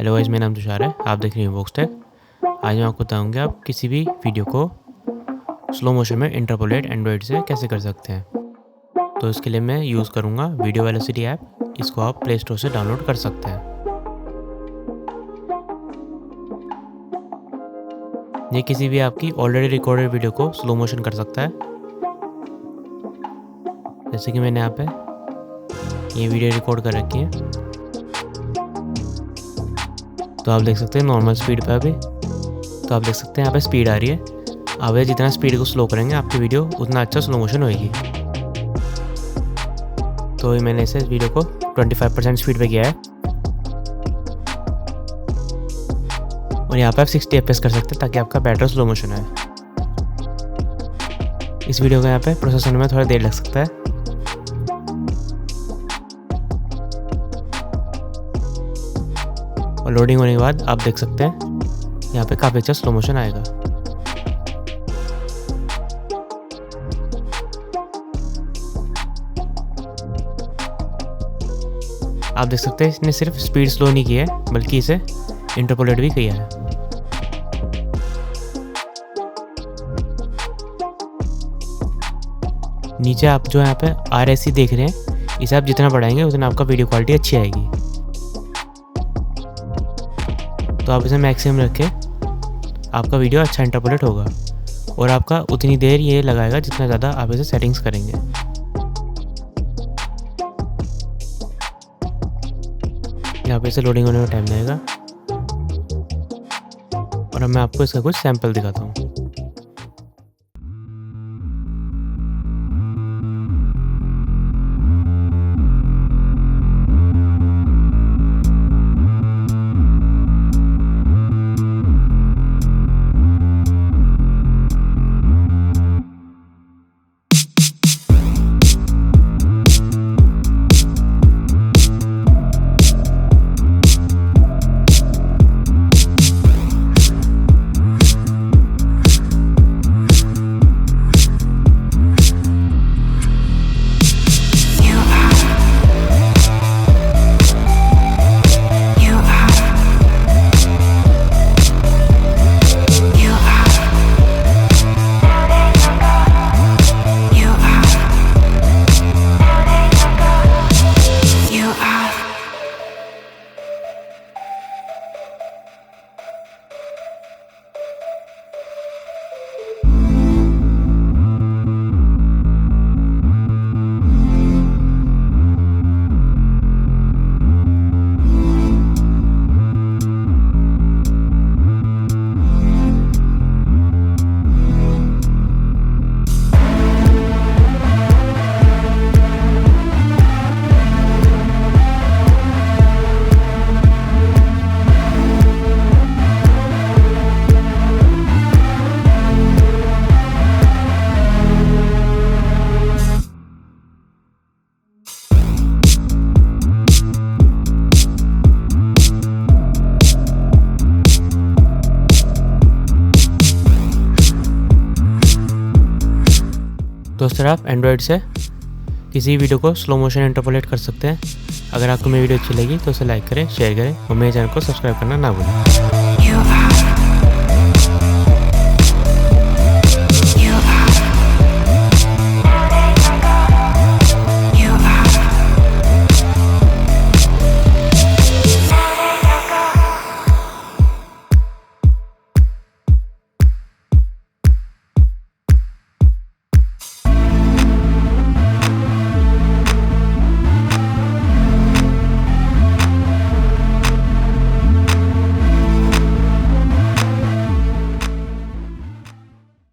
Hello guys, मेरा नाम तुषार है। आप देख रहे हैं वोक्स टेक। आज मैं आपको बताऊंगा आप किसी भी वीडियो को स्लो मोशन में इंटरपोलेट एंड्रॉयड से कैसे कर सकते हैं। तो इसके लिए मैं यूज़ करूंगा वीडियो वेलोसिटी ऐप। इसको आप प्ले स्टोर से डाउनलोड कर सकते हैं। ये किसी भी आपकी ऑलरेडी रिकॉर्डेड वीडियो को स्लो मोशन कर सकता है। जैसे कि मैंने यहाँ पे ये वीडियो रिकॉर्ड कर रखी है, तो आप देख सकते हैं नॉर्मल स्पीड पे अभी। तो आप देख सकते हैं यहाँ पे स्पीड आ रही है। अब जितना स्पीड को स्लो करेंगे आपकी वीडियो उतना अच्छा स्लो मोशन होएगी। तो मैंने इस वीडियो को 25% स्पीड पे किया है और यहाँ पे आप 60 FPS कर सकते हैं ताकि आपका बेटर स्लो मोशन है। इस वीडियो को यहाँ पे प्रोसेस होने में थोड़ा देर लग सकता है। और लोडिंग होने के बाद आप देख सकते हैं यहाँ पे काफ़ी अच्छा स्लो मोशन आएगा। आप देख सकते हैं इसने सिर्फ स्पीड स्लो नहीं की है बल्कि इसे इंटरपोलेट भी किया है। नीचे आप जो यहाँ पे RSC देख रहे हैं, इसे आप जितना बढ़ाएंगे उतना आपका वीडियो क्वालिटी अच्छी आएगी। तो आप इसे मैक्सिमम रखें, आपका वीडियो अच्छा इंटरपोलेट होगा और आपका उतनी देर ये लगाएगा जितना ज़्यादा आप इसे सेटिंग्स करेंगे। यहाँ पे इसे लोडिंग होने में टाइम लगेगा और अब मैं आपको इसका कुछ सैंपल दिखाता हूँ। तो इस तरह आप एंड्रॉयड से किसी वीडियो को स्लो मोशन इंटरपोलेट कर सकते हैं। अगर आपको मेरी वीडियो अच्छी लगी तो उसे लाइक करें, शेयर करें और मेरे चैनल को सब्सक्राइब करना ना भूलें।